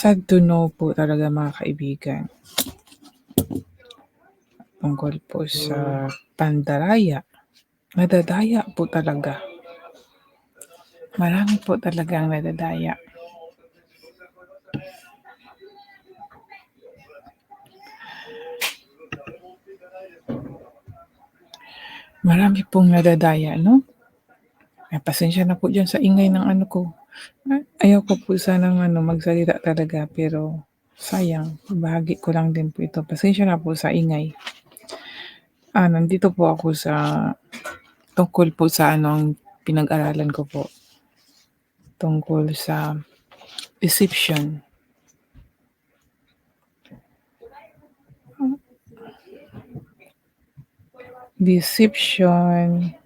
Sad to know po talaga mga kaibigan, tungkol po sa pandaraya. Nadadaya po talaga. Marami po talagang nadadaya. Marami pong nadadaya, no? Pasensya na po dyan sa ingay ng ano ko. Ayaw ko po sanang magsalita talaga, pero sayang, bahagi ko lang din po ito. Pasensya na po sa ingay. Nandito po ako sa tungkol po sa ang pinag-aralan ko po. Tungkol sa deception. Deception.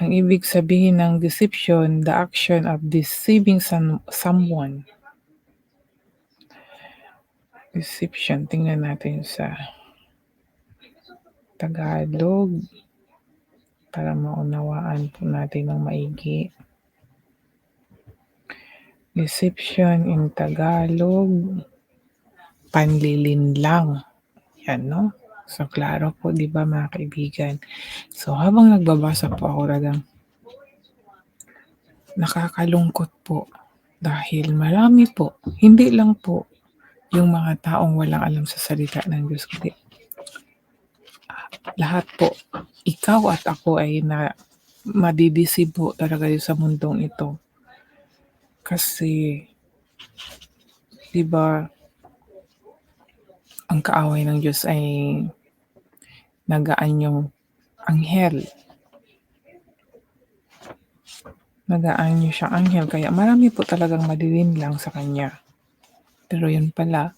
Ang ibig sabihin ng deception, the action of deceiving someone. Deception, tingnan natin sa Tagalog para maunawaan po natin ng maigi. Deception in Tagalog, panlilinlang. Yan, no? So, klaro po, di ba mga kaibigan? So, habang nagbabasa po ako talagang nakakalungkot po dahil marami po, hindi lang po yung mga taong walang alam sa salita ng Diyos, kundi lahat po, ikaw at ako ay madideceive po talaga sa mundong ito. Kasi, di ba, ang kaaway ng Diyos ay nagaan yung anghel. Nagaan niyo siya anghel, kaya marami po talagang madilinlang sa kanya. Pero yun pala,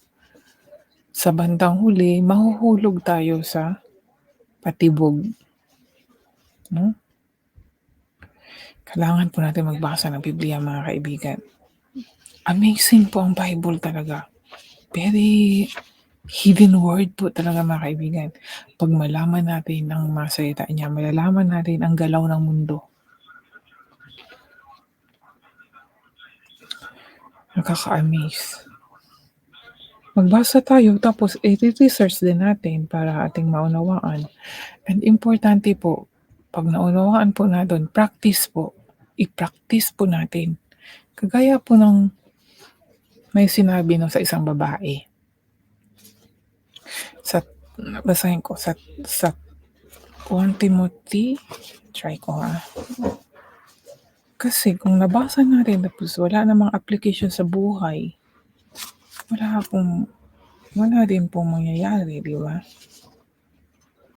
sa bandang huli, mahuhulog tayo sa patibog. No? Kailangan po natin magbasa ng Biblia, mga kaibigan. Amazing po ang Bible talaga. Very hidden word po talaga, mga kaibigan. Pag malaman natin ang mga salita niya, malalaman natin ang galaw ng mundo. Nakaka-amaze. Magbasa tayo, tapos i-research din natin para ating maunawaan. And importante po, pag naunawaan po natin, practice po. I-practice po natin. Kagaya po ng may sinabi no sa isang babae. Basahin ko sa 1 Timothy, try ko ha. Kasi kung nabasa natin tapos wala namang application sa buhay, wala din pong mangyayari, di ba?